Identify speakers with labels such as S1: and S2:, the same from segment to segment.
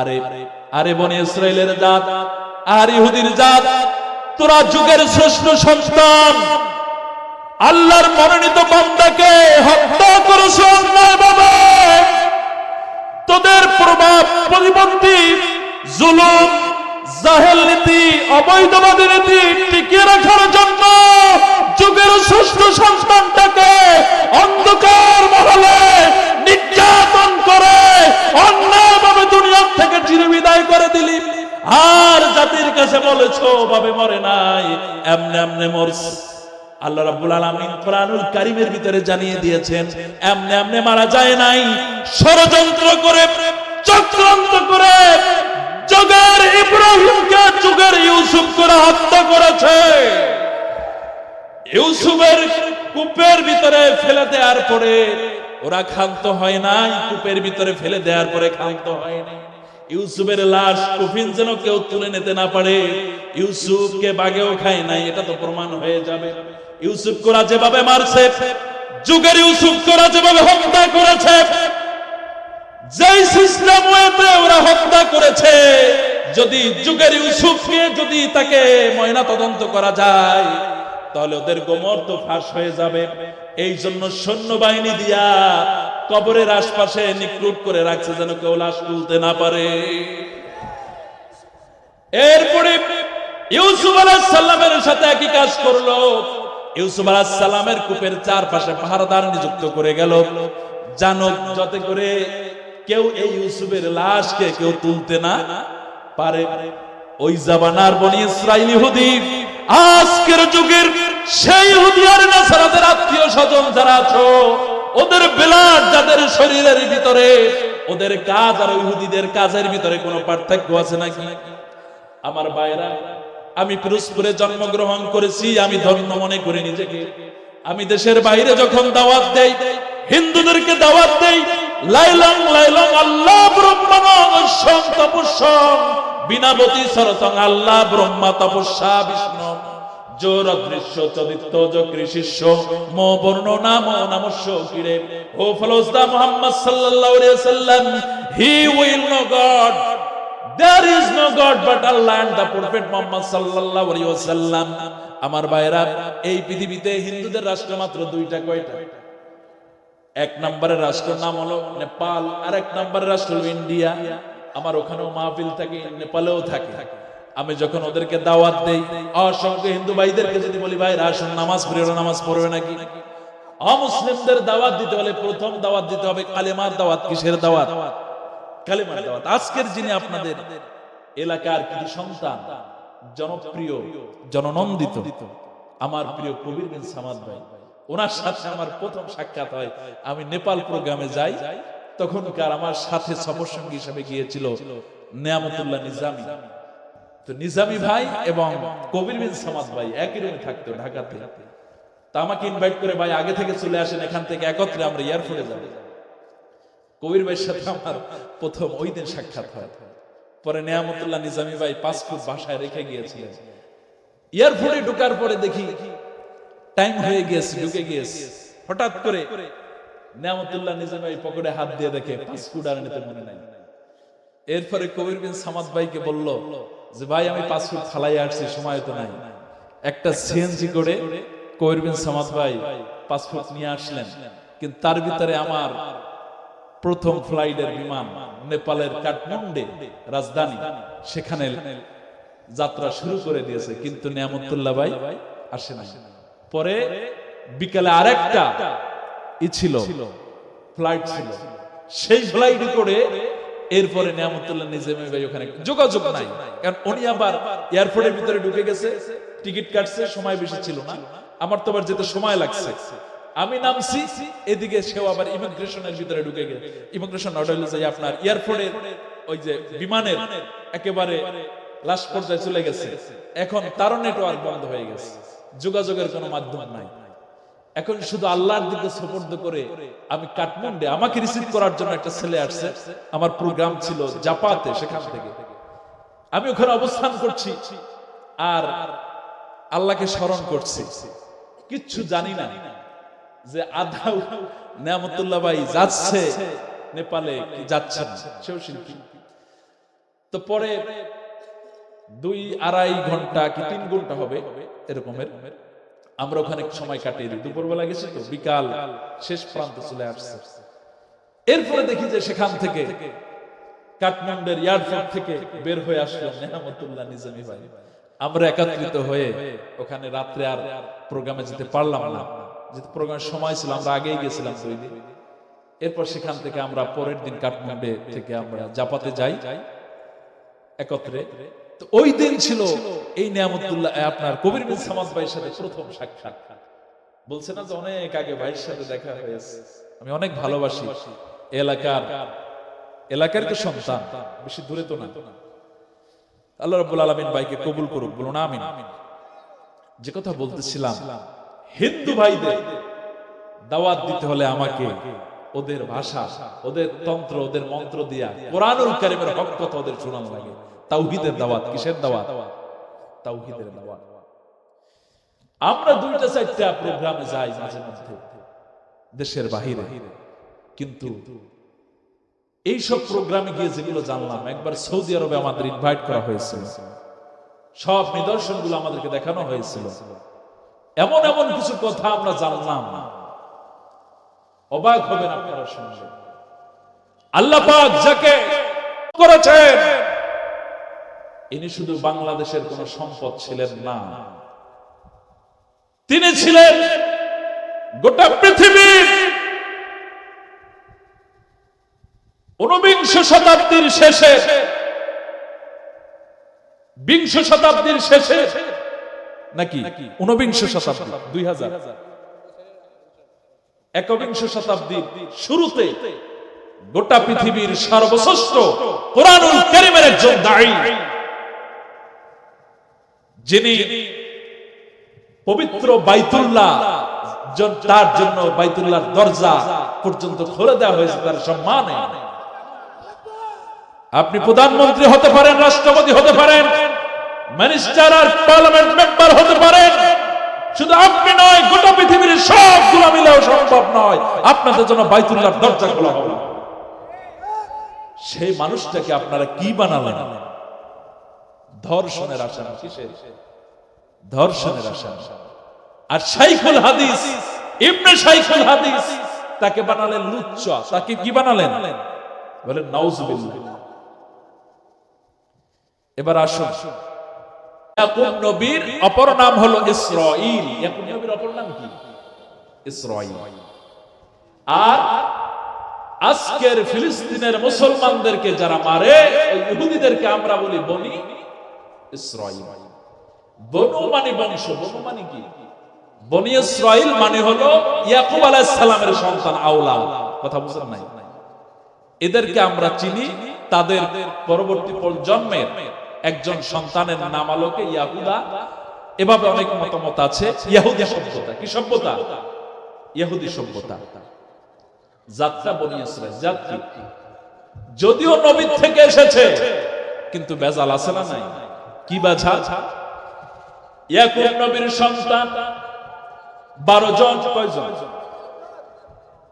S1: আরে আরে বনি ইসরাইলের জাত আর ইহুদির জাত, তোরা যুগের শ্রেষ্ঠ সন্তান, আল্লাহর মনোনীত বান্দাকে হত্যা করেছে অন্যায়ভাবে। তোদের প্রভাব প্রতিপত্তি, জুলুম, জাহেল নীতি, অবৈধবাদী নীতি টিকিয়ে রাখার জন্য যুগের শ্রেষ্ঠ সন্তানটাকে অন্ধকার মহলে নির্যাতন করে অন্যায়ভাবে দুনিয়া থেকে চিরবিদায় করে দিলি। আর জাতির কাছে বলেছো ভাবে মরে নাই, এমনে এমনে মরছে। আল্লাহ রাব্বুল আলামিন কোরআনুল কারীমের ভিতরে জানিয়ে দিয়েছেন, এমনে এমনে মারা যায় নাই, ষড়যন্ত্র করে, চক্রান্ত করে যুগের ইব্রাহিমকে যুগের ইউসুফ করে হত্যা করেছে। ইউসুফের কূপের ভিতরে ফেলে দেওয়ার পরে ওরা ক্ষান্ত হয় নাই, কূপের ভিতরে ফেলে দেওয়ার পরে ক্ষান্ত হয় নাই। ইউসুফের লাশ কফিন যেন কেউ তুলে নিতে না পারে, ইউসুফকে বাগেও খায় নাই, এটা তো প্রমাণ হয়ে যাবে। ইউসুফ কোরা যেভাবে মারছে, যুগের ইউসুফ কোরা যেভাবে হত্যা করেছে, যেই সিস্টেম ওয়েতে ওরা হত্যা করেছে, যদি যুগের ইউসুফকে যদি তাকে ময়না তদন্ত করা যায় তাহলে ওদের গোমর তো ফাঁস হয়ে যাবে। এই জন্য সৈন্যবাহিনী দিয়া কবরের আশপাশে নিকলুট করে রাখছে যেন কেউ লাশ তুলতে না পারে। এরপরে ইউসুফ আলাইহিস সালামের সাথে একই কাজ করলো। ইউসুফ আলাইহিস সালামের কূপের চারপাশে পাহারাদার নিযুক্ত করে গেল, জানো যাতে করে কেউ এই ইউসুফের লাশকে কেউ তুলতে না পারে। ওই জামানার বনি ইসরাইল ইহুদি, আজকের যুগের সেই ইহুদি আর নাসারাদের আত্মীয় স্বজন যারা আছো, ওদের ব্লাড যাদের শরীরের ভিতরে, ওদের কাজ আর ইহুদিদের কাজের ভিতরে কোনো পার্থক্য আছে নাকি? আমার ভাইরা, আমি পিরোজপুরে জন্মগ্রহণ করেছি, আমি ধন্য মনে করি নিজেকে। আমি দেশের বাইরে যখন দাওয়াত দেই, হিন্দুদেরকে দাওয়াত দেই, লাইলং লাইলং আল্লাহ ব্রহ্মাণং তপস্যং বিনাবতী সরতং আল্লাহ ব্রহ্মা তপস্যা বিষ্ণু জোর অদৃশ্য চরিত্র যোগী শিষ্য মো বর্ণ নাম নমস্য কিরে ও ফলসদা মুহাম্মদ সাল্লাল্লাহু আলাইহি ওয়াসাল্লাম, he will no God, there is no god but Allah and the prophet Muhammad sallallahu alaihi wasallam। আমার ভাইরা, এই পৃথিবীতে হিন্দুদের রাষ্ট্র মাত্র দুইটা। কয়টা? এক নম্বরের রাষ্ট্রের নাম হলো নেপাল, আর এক নম্বরের রাষ্ট্র হলো ইন্ডিয়া। আমার ওখানেও মাহফিল থাকে, নেপালেও থাকে। আমি যখন ওদেরকে দাওয়াত দেই, অসংখ্য হিন্দু ভাইদেরকে যদি বলি ভাই আসুন নামাজ পড়ি, ওরা নামাজ পড়বে নাকি? অমুসলিমদের দাওয়াত দিতে হলে প্রথম দাওয়াত দিতে হবে কালেমার দাওয়াত। কিসের দাওয়াত? কালেমার দাওয়াত। আজকের যিনি আপনাদের এলাকার কিছু সন্তান, জনপ্রিয়, জননন্দিত আমার প্রিয় কবির বিন সামাদ ভাই, ওনার সাথে আমার প্রথম সাক্ষাৎ হয়। আমি নেপাল প্রোগ্রামে যাই, তখনকার আমার সাথে সফরসঙ্গী হিসেবে গিয়েছিল নেয়ামতুল্লাহ নিজামী। তো নিজামী ভাই এবং কবির বিন সামাদ ভাই একই রুমে থাকতো ঢাকাতে। তা আমাকে ইনভাইট করে, ভাই আগে থেকে চলে আসেন, এখান থেকে একত্রে আমরা এয়ারপোর্টে যাব। কবির ভাইয়ের সাথে আমার প্রথম ওই দিন সাক্ষাৎ হয়। পরে নেয়ামতুল্লাহ নিজামী ভাই পাসপোর্ট বাসায় রেখে গিয়েছিলেন। এয়ারপোর্টে ঢোকার পরে দেখি টাইম হয়ে গিয়েছে, ঢুকে গিয়েছে। হঠাৎ করে নেয়ামতুল্লাহ নিজামী ভাই পকেটে হাত দিয়ে দেখে পাসপোর্ট আর নিতে মনে নাই। এরপরে কবির বিন সামাদ ভাইকে বলল যে ভাই আমি পাসপোর্ট ফালাই আসছি, সময় তো নাই। একটা সিএনজি করে কবির বিন সামাদ ভাই পাসপোর্ট নিয়ে আসলেন। কিন্তু তার ভিতরে আমার প্রথম ফ্লাইটের বিমান নেপালের কাঠমান্ডু রাজধানী, সেখানে যাত্রা শুরু করে দিয়েছে, কিন্তু নেয়ামতুল্লাহ ভাই আসে না। পরে বিকালে আরেকটা ছিল, ফ্লাইট ছিল, সেই ফ্লাইটে করে এরপরে নেয়ামতুল্লাহ নিজামী ভাই ওখানে যোগাযোগ নাই, কারণ উনি আবার এয়ারপোর্টের ভিতরে ঢুকে গেছে, টিকিট কাটছে, সময় বেশি ছিল না। আমার তো আবার যেতে সময় লাগছে। আমি নামছি, এদিকে সেও আবার ইমিগ্রেশনের ভিতরে ঢুকে গেছে। ইমিগ্রেশন অর্ডার হলো যে আপনার এয়ারপোর্টের ওই যে বিমানের একেবারে লাস্ট পর্যায়ে চলে গেছে। এখন তারও নেটওয়ার্ক বন্ধ হয়ে গেছে, যোগাযোগের কোনো মাধ্যম নাই। এখন শুধু আল্লাহর দিকে সুপর্দ করে আমি কাঠমান্ডু, আমাকে রিসিভ করার জন্য একটা ছেলে আসছে, আমার প্রোগ্রাম ছিল জাপাতে, সেখান থেকে আমি ওখানে অবস্থান করছি আর আল্লাহকে স্মরণ করছি। কিচ্ছু জানি না যে আদাও নেয়ামতুল্লাহ ভাই যাচ্ছে নেপালে কি যাচ্ছে না, সেও শিল্পী। তো পরে 2-2.5 ঘন্টা কি 3 ঘন্টা হবে এরকমের আমরা ওখানে সময় কাটিয়ে দিই। দুপুরবেলা গেছি তো, বিকাল শেষ প্রান্তে চলে আসছে। এরপরে দেখি যে সেখান থেকে কাঠমান্ডুর এয়ারপোর্ট থেকে বের হয়ে আসলো নেহামতুল্লাহ নিজামী ভাই। আমরা একত্রিত হয়ে ওখানে রাত্রে আর প্রোগ্রামে যেতে পারলাম না, যেহেতু প্রোগ্রামের সময় ছিল, আমরা আগেই গেছিলাম 2 দিন। এরপর সেখান থেকে আমরা পরের দিন কাঠমান্ডু থেকে আমরা জাপাতে যাই একত্রে। তো ওই দিন ছিল এই নেয়ামতুল্লাহ আপনার কবির বিন সামাদ ভাইয়ের সাথে প্রথম সাক্ষাৎ। বলছে না যে অনেক আগে ভাইয়ের সাথে দেখা হয়েছে, আমি অনেক ভালোবাসি এলাকার তো সন্তান, বেশি দূরে তো না। আল্লাহ রাব্বুল আলামিন ভাইকে কবুল করুক, বলুন আমিন। যে কথা বলতেছিলাম, হিন্দু ভাইদের দাওয়াত দিতে হলে আমাকে ওদের ভাষা, ওদের তন্ত্র, ওদের মন্ত্র দিয়া কোরআনুল কারীমের হক কথা ওদের শোনানো লাগে। তাওহীদের দাওয়াত। কিসের দাওয়াত? তাওহীদের দাওয়াত। আমরা 2টা-4টা প্রোগ্রামে যাই মাঝে মধ্যে দেশের বাহিরে, কিন্তু এইসব প্রোগ্রামে গিয়ে যেগুলো জানলাম, একবার সৌদি আরবে আমাদের ইনভাইট করা হয়েছিল, সব নিদর্শনগুলো আমাদেরকে দেখানো হয়েছিল। এমন এমন কিছু কথা আমরা জানলাম, অবাক হবেন আপনারা শুনলে। আল্লাহ পাক যাকে করেছেন, ইনি শুধু বাংলাদেশের কোন সম্পদ ছিলেন না, তিনি ছিলেন গোটা পৃথিবীর 19 শতাব্দীর শেষে, 20 শতাব্দীর শেষে নাকি 19 শতাব্দী 2000 একবিংশ শতাব্দীর শুরুতে গোটা পৃথিবীর সর্বশ্রেষ্ঠ কোরআনুল কারীমের একজন দাঈ, যিনি পবিত্র বাইতুল্লাহ, তার জন্য বাইতুল্লাহর দরজা পর্যন্ত খুলে দেওয়া হয়েছে তার সম্মানে। আপনি প্রধানমন্ত্রী হতে পারেন, রাষ্ট্রপতি হতে পারেন, মিনিস্টার আর পার্লামেন্ট মেম্বার হতে পারেন, শুধু আপনি নয়, গোটা পৃথিবীর সবগুলো মিলেও সম্ভব নয় আপনাদের জন্য বাইতুল্লাহর দরজা খোলা হবে। সেই মানুষটাকে আপনারা কি বানালেন? ধর্ষণের আসামি। কিসের? ধর্ষণের আসামি। আর শাইখুল হাদিস, ইবনে শাইখুল হাদিস, তাকে বানালেন লুচ্চা। তাকে কি বানালেন? বলেন নাউজুবিল্লাহ। এবার আসুন, ইয়াকুব নবীর অপর নাম হলো ইসরাঈল। ইয়াকুব নবীর অপর নাম কি? ইসরাঈল। আর আজকের ফিলিস্তিনের মুসলমানদেরকে যারা মারে, ওই ইহুদিদেরকে আমরা বলি বনি ইসরাঈল। বনু মানে বংশ, বনু মানে কি? বনি ইসরাঈল মানে হলো ইয়াকুব আলাইহিস সালামের সন্তান, আওলাদ। কথা বুঝছেন নাই? এদেরকে আমরা চিনি তাদের পরবর্তী প্রজন্মের একজন সন্তানের নাম আলোকে ইয়াহুদা। এভাবে অনেক মতামত আছে। ইহুদি সভ্যতা। কি সভ্যতা? ইহুদি সভ্যতা। জাতটা বনি ইসরাঈল। জাত কি? যদিও নবী থেকে এসেছে, কিন্তু বেজাল আছে না নাই? কি বেজাল? ইয়াকুব নবীর সন্তান 12 জন। কয়জন?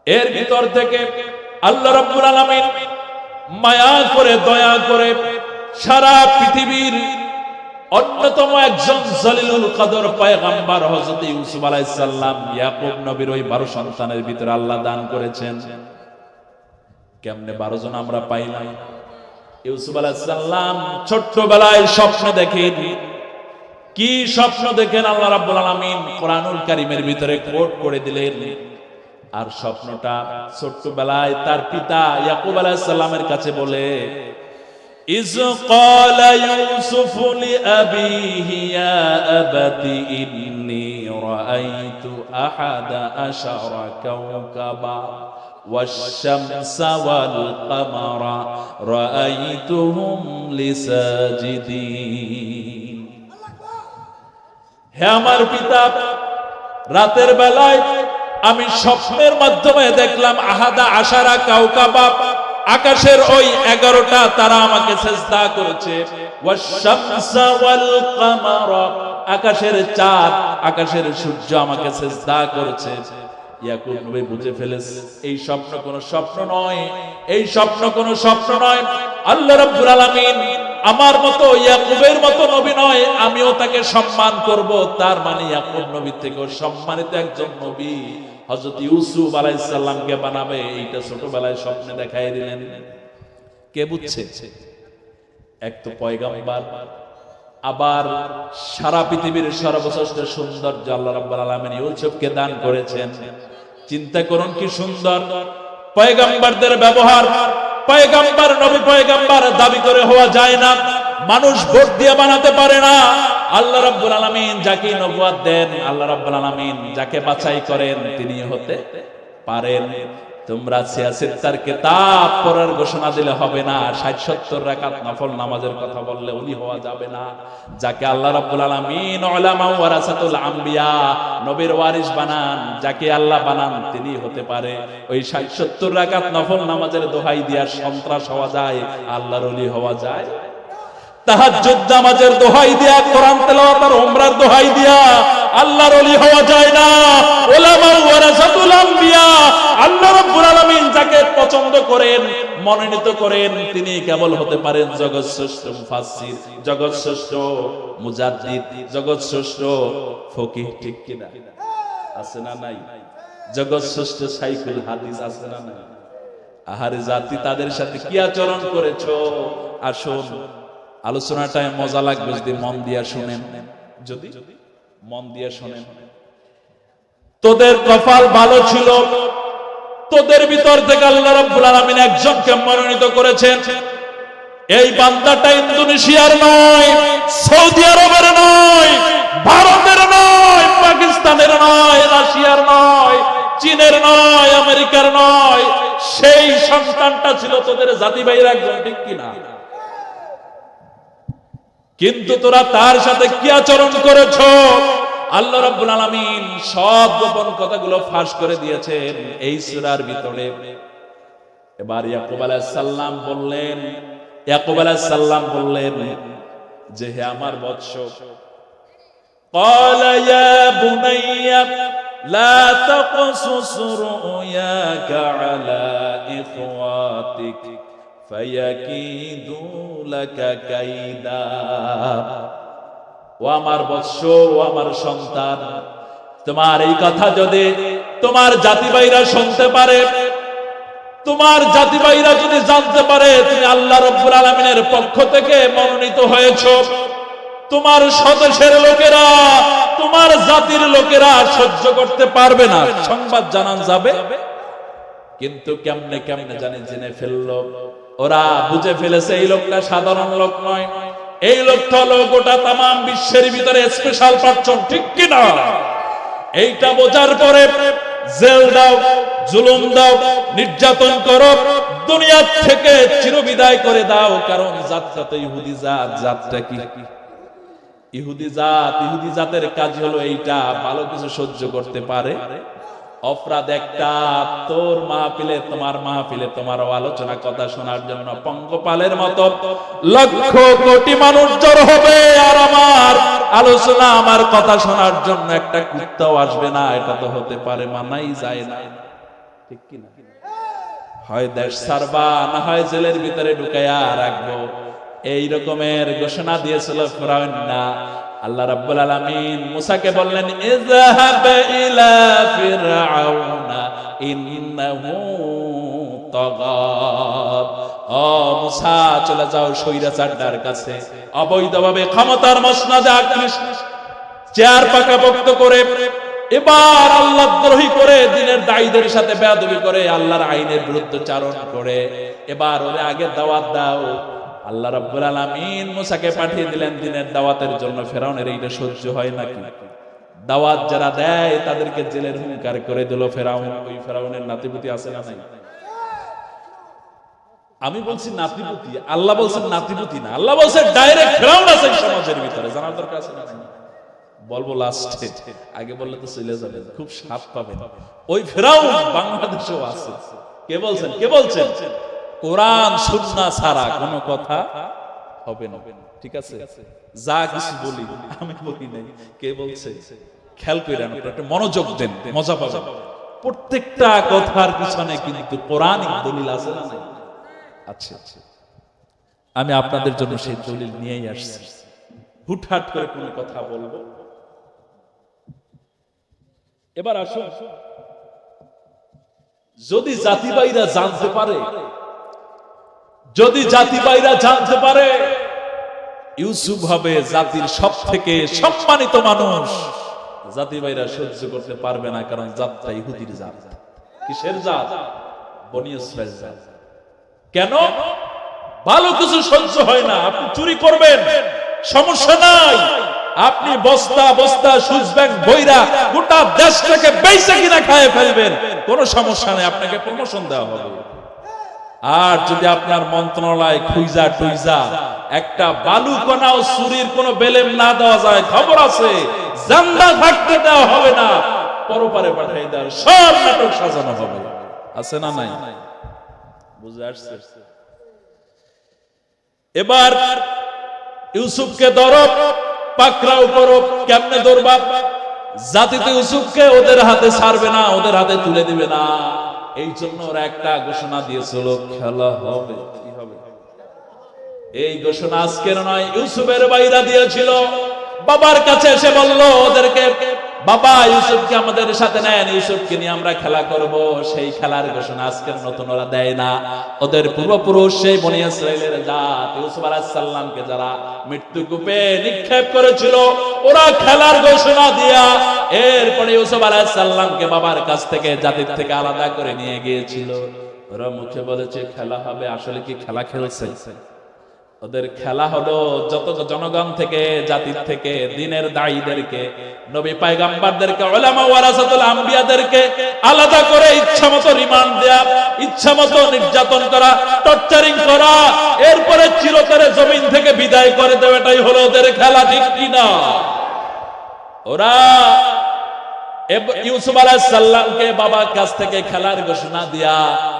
S1: এর ভিতর থেকে আল্লাহ রাব্বুল আলামিন মায়া করে, দয়া করে সারা পৃথিবীর অন্যতম একজন জলিলুল কদর পয়গম্বর হযরত ইউসুফ আলাইহিস সালাম, ইয়াকুব নবীর ওই 12 সন্তানের ভিতরে আল্লাহ দান করেছেন। কেমনে 12 জন আমরা পাইলাম? ইউসুফ আলাইহিস সালাম ছোট্টবেলায় স্বপ্ন দেখেন। কি স্বপ্ন দেখেন আল্লাহ রাব্বুল আলামিন কোরআনুল কারীমের ভিতরে কোট করে দিলেন। আর স্বপ্নটা ছোট্টবেলায় তার পিতা ইয়াকুব আলাইহিস সালামের কাছে বলে, ইয ক্বালা ইউসুফ লিআবিহি ইয়া আবাতি ইন্নী রাআইতু আহাদা আশারা কাওকাবা ওয়াশ-শামসা ওয়াল কামারা রাআইতুহুম লিসাজিদিন। হে আমার পিতা, রাতের বেলায় আমি স্বপ্নের মাধ্যমে দেখলাম আহাদা আশারা কাওকাবা, আকাশের ওই 11টা তারা আমাকে সিজদা করেছে। ওয়াশ-শামসা ওয়াল কামারা, আকাশের চাঁদ, আকাশের সূর্য আমাকে সিজদা করেছে। ইয়াকুব নবী বুঝে ফেলেছে এই স্বপ্ন কোনো স্বপ্ন নয়, এই স্বপ্ন কোনো স্বপ্ন নয়। আল্লাহ রাব্বুল আলামিন আমার মতো ইয়াকুবের মতো নবী নয়, আমিও তাকে সম্মান করব। তার মানে ইয়াকুব নবী থেকেও সম্মানিত একজন নবী হযরত ইউসুফ আলাইহিস সালামকে বানাবে, এইটা ছোটবেলায় স্বপ্নে দেখাই দিলেন। কে বুঝছে? এক তো পয়গম্বর, আবার সারা পৃথিবীর সর্বশ্রেষ্ঠ সৌন্দর্য আল্লাহ রাব্বুল আলামিন ইউসুফকে দান করেছেন। চিন্তা করুন কি সুন্দর পয়গম্বরদের ব্যবহার। পয়গম্বর নবী পয়গম্বর দাবি করে হওয়া যায় না, মানুষ ভোট দিয়ে বানাতে পারে না। আল্লাহ রাব্বুল আলামিন যাকে নবুয়ত দেন, আল্লাহ রাব্বুল আলামিন যাকে বাছাই করেন তিনি হতে পারেন। তোমরা সিয়াসিত্তার কিতাব পড়ার ঘোষণা দিলে হবে না, 60-70 রাকাত নফল নামাজের কথা বললে ওলি হওয়া যাবে না। যাকে আল্লাহ রাব্বুল আলামিন উলামা ওয়ারাসাতুল আম্বিয়া, নবীর ওয়ারিস বানান, যাকে আল্লাহ বানান তিনি হতে পারে। ওই 60-70 রাকাত নফল নামাজের দোহাই দিয়া সন্ত্রাস হওয়া যায়, আল্লাহর ওলি হওয়া যায়। তাহাজ্জুদ নামাজের দোহাই দিয়া, কোরআন তেলাওয়াত আর উমরার দোহাই দিয়া আল্লাহর ওলি হওয়া যায় না। উলামা ওয়ারাসাতুল আম্বিয়া, আল্লাহ রাব্বুল আলামিন যাকে পছন্দ করেন, মনোনীত করেন, তিনি কেবল হতে পারেন জগৎশ্রেষ্ঠ মুফাসসির, জগৎশ্রেষ্ঠ মুজাদ্দিদ, জগৎশ্রেষ্ঠ ফকিহ। ঠিক কি না? আছে না নাই? জগৎশ্রেষ্ঠ শাইখুল হাদিস আছে না নাই? আহারে জাতি, তাদের সাথে কি আচরণ করেছো? আসুন, আলোচনাটায় মজা লাগবে যদি মন দিয়া শুনেন, যদি মন দিয়া শুনেন। তোদের কপাল ভালো ছিল, তোদের ভিতর থেকে আল্লাহ রাব্বুল আলামিন একজনকে মনোনীত করেছেন। এই বান্দাটা ইন্দোনেশিয়ার নয়, সৌদি আরবের নয়, ভারতের নয়, পাকিস্তানের নয়, রাশিয়ার নয়, চীনের নয়, আমেরিকার নয়, সেই সন্তানটা ছিল তোদের জাতি ভাইয়ের একজন। ঠিক কিনা? কিন্তু তোরা তার সাথে কি আচরণ করেছো? আল্লাহ রাব্বুল আলামিন সব গোপন কথাগুলো ফাঁস করে দিয়েছেন এই সূরার ভিতরে। এবার ইয়াকুব আলাইহিস সালাম বললেন, ইয়াকুব আলাইহিস সালাম বললেন যে হে আমার বৎস, ক্বালা ইয়া বুনাইয়া লা তাকসুস রুয়াকা আলা ইখওয়াতিক ফায়াকিদু লাকা কাইদা। ও আমার বৎস, ও আমার সন্তান, তোমার এই কথা যদি তোমার জাতি ভাইরা শুনতে পারে, তোমার জাতি ভাইরা যদি জানতে পারে তুমি আল্লাহ রাব্বুল আলামিনের পক্ষ থেকে মনোনীত হয়েছো, তোমার স্বদেশের লোকেরা, তোমার জাতির লোকেরা সহ্য করতে পারবে না, সংবাদ জানান যাবে। কিন্তু কেমনে কেমনে জানি জেনে ফেললো, ওরা বুঝে ফেলেছে এই লোকটা সাধারণ লোক নয়, এই লোকটা হলো গোটা তামাম বিশ্বের ভিতরে স্পেশাল পারসন। ঠিক কিনা? এইটা বোঝার পরে জেল দাও, জুলুম দাও, নির্যাতন করো, দুনিয়া থেকে চিরবিদায় করে দাও। কারণ জাতটা তো ইহুদি জাত। জাতটা কি? ইহুদি জাত। ইহুদি জাতের কাজ হলো এইটা, ভালো কিছু সহ্য করতে পারে। অপরাধ একটা, তোর মাহফিলে, তোমার মাহফিলে তোমার আলোচনা কথা শোনার জন্য পঙ্গপালের মতো লক্ষ কোটি মানুষ জড়ো হবে, আর আমার আলোচনা, আমার কথা শোনার জন্য একটা কুত্তাও আসবে না। এটা তো হতে পারে, মানাই যায় না। ঠিক কি না? হয় দেশ ছাড়বা, না হয় জেলের ভিতরে ঢুকাইয়া রাখবো। এই রকমের ঘোষণা দিয়েছিল ফিরআউন। না, আল্লাহ রাব্বুল আলামিন মুসাকে বললেন, ইযহাব ইলা ফিরআউনা ইন্নাহু তাগা। ও মুসা, চলে যাও স্বৈরাচারটার কাছে, অবৈধভাবে ক্ষমতার মসনদে আকৃষ্ট, চেয়ার পাকাপোক্ত করে, এবার আল্লাহদ্রোহী করে, দ্বীনের দায়ীদের সাথে বেয়াদবি করে, আল্লাহর আইনের বিরুদ্ধচারণ করে, এবার ওরে আগে দাওয়াত দাও। আল্লাহ রাব্বুল আলামিন মুসাকে পাঠিয়ে দিলেন দ্বীনের দাওয়াতের জন্য। ফিরআউনের এইটা সহ্য হয় নাকি? দাওয়াত যারা দেয় তাদেরকে জেলের হুঙ্কার করে দিল ফিরআউন। ওই ফিরআউনের নাতিপুতি আছে না নাই? আমি বলছি নাতিপুতি, আল্লাহ বলছেন নাতিপুতি না, আল্লাহ বলছেন ডাইরেক্ট ফিরআউন আছে সমাজের ভিতরে। জানার দরকার আছে না? বলবো লাস্টে, আগে বললে তো চলে যাবে, খুব সাপ পাবেন। ওই ফিরআউন বাংলাদেশেও আছে। কে বলছেন? কে বলছেন? কোরআন সুন্নাহ ছাড়া কোনো কথা হবে না। ঠিক আছে? যা কিছু বলি আমি বলি নাই, কে বলছে? খেয়াল করেন, একটু মনোযোগ দেন, মজা পাবেন। প্রত্যেকটা কথার পিছনে কিন্তু কোরআনিক দলিল আছে না নাই? আচ্ছা, আমি আপনাদের জন্য সেই দলিল নিয়েই আসছি। হুটহাট করে কোনো কথা বলবো? এবার আসুন, যদি জাতিভাইরা জানতে পারে, যদি জাতিভাইরা জানতে পারে ইউসুফ হবে জাতির সব থেকে সম্মানিত মানুষ, জাতিভাইরা সহ্য করতে পারবে না। কারণ জাতটা ইহুদির জাত। কিসের জাত? বনি ইসরাইল জাত। কেন? ভালো কিছু সহ্য হয় না। আপনি চুরি করবেন, সমস্যা নাই। আপনি বস্তা বস্তা সুইস ব্যাংক বইরা গোটা দেশটাকে বেচে কিনা খায় ফেলবেন, কোনো সমস্যা নেই, আপনাকে প্রমোশন দেওয়া হবে। আর যদি আপনার মন্ত্রণালয় খুইজা টুইজা একটা বালু কণাও চুরির কোনো বেলেম না দেওয়া যায়, খবর আছে জান্দা থাকতে দেওয়া হবে না, পরপারে পাঠিয়ে দেওয়ার সব নাটক সাজানো হবে। আছে না নাই? বুঝে আসছে? এবার ইউসুফকে ধরো, পাকড়াও করো। কেমনে ধরবা? জাতিতে ইউসুফকে ওদের হাতে ছাড়বে না, ওদের হাতে তুলে দিবে না। এই জন্য ওরা একটা ঘোষণা দিয়েছিল, খেলা হবে। কি হবে? এই ঘোষণা আজকের নয়, ইউসুফের ভাইরা দিয়েছিল। বাবার কাছে এসে বলল ওদেরকে, বাবা ইউসুফকে আমাদের সাথে নেন, ইউসুফকে নিয়ে আমরা খেলা করব। সেই খেলার ঘোষণা আজকের নতুন ওরা দেয় না। ওদের পূর্বপুরুষ সেই বনি ইসরাইলের জাত ইউসুফ আলাইহিস সালামকে যারা মৃত্যুকূপে নিক্ষেপ করেছিল, ওরা খেলার ঘোষণা দিয়া এরপরে ইউসুফ আলাইহিস সালামকে বাবার কাছ থেকে, জাতির থেকে আলাদা করে নিয়ে গিয়েছিল। ওরা মুখে বলেছে খেলা হবে, আসলে কি খেলা খেলছে? ওদের খেলা হলো যত জনগণ থেকে, জাতির থেকে, দিনের দায়ীদেরকে, নবী পয়গম্বরদেরকে, উলামা ওয়ারাসাতুল আম্বিয়াদেরকে আলাদা করে ইচ্ছামতো রিমান্ড দেয়া, ইচ্ছামতো নির্যাতন করা, টর্চারিং করা, এরপরে চিরতরে জমিন থেকে বিদায় করে দেওয়াটাই হলো ওদের খেলা। ঠিক কি না? ওরা ইউসুফ আলাইহিস সালামকে বাবার কাছ থেকে খেলার ঘোষণা দিয়া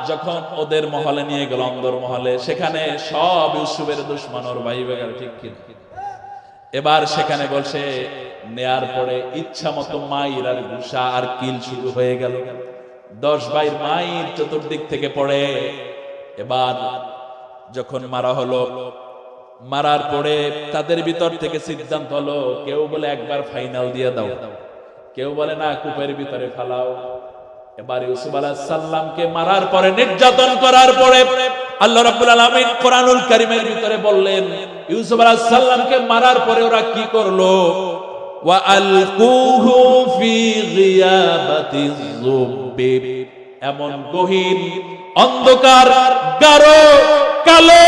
S1: যখন ওদের মহলে নিয়ে গেল, অন্দর মহলে, সেখানে সব ইউসুফের দুশমন ওর ভাই বেগার। ঠিক কি? এবার সেখানে বসে নেয়ার পরে ইচ্ছা মতো মাইর আর ঘুষা আর কিল শুরু হয়ে গেল। 10 ভাইয়ের মাইর চতুর্দিক থেকে পড়ে। এবার যখন মারা হলো, মারার পরে তাদের ভিতর থেকে সিদ্ধান্ত হলো, কেউ বলে একবার ফাইনাল দিয়ে দাও, কেউ বলে না কূপের ভিতরে ফালাও। এবার ইউসুফ আলাইহিস সালামকে মারার পরে, নির্যাতন করার পরে আল্লাহ রাব্বুল আলামিন কোরআনুল কারীমের ভিতরে বললেন, ইউসুফ আলাইহিস সালামকে মারার পরে ওরা কি করলো? ওয়া আলকুহু ফি গিয়াবাতিজ যুব্বি, এমন গহীন অন্ধকার গাঢ় কালো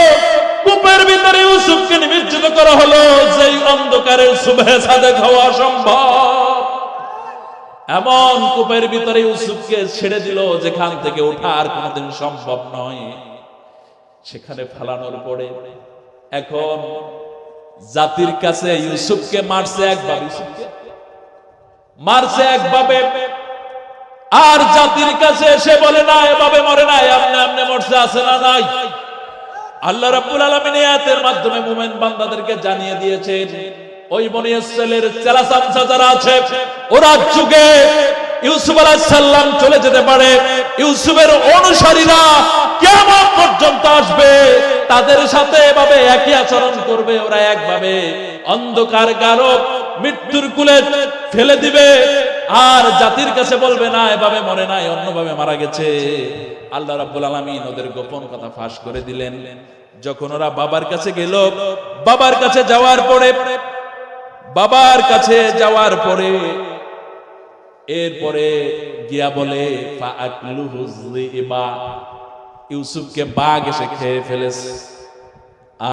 S1: কূপের ভিতরে ইউসুফকে নিমজ্জিত করা হলো, যেই অন্ধকারের সুবহে সাদেক হওয়া অসম্ভব। এমন কূপের ভিতরে ইউসুফকে ছেড়ে দিল যেখান থেকে ওঠা আর কোনোদিন সম্ভব নয়। সেখানে ফেলানোর পরে এখন জাতির কাছে ইউসুফকে মারছে একভাবে, ইউসুফকে মারছে একভাবে, আর জাতির কাছে এসে বলে না এভাবে মরে নাই, আমনে আমনে মরছে। আছে না নাই? আল্লাহ রাব্বুল আলামিন আয়াতের মাধ্যমে মুমিন বান্দাদেরকে জানিয়ে দিয়েছেন, ওই বনি ইসরাইলের চেলাচামচা যারা আছে, ওরা যুগে ইউসুফ আলাইহিস সালাম চলে যেতে পারে, ইউসুফের অনুসারীরা কিয়ামত পর্যন্ত আসবে, তাদের সাথে এভাবে একই আচরণ করবে। ওরা একভাবে অন্ধকার গাঢ় মৃত্যুর কুলে ফেলে দিবে, আর জাতির কাছে বলবে না এভাবে মরে নাই, অন্যভাবে মারা গেছে। আল্লাহ রাব্বুল আলামিন ওদের গোপন কথা ফাঁস করে দিলেন। যখন ওরা বাবার কাছে গেল, বাবার কাছে যাওয়ার পরে এরপরে গিয়া বলে ইউসুফকে বাঘ এসে খেয়ে ফেলেছে।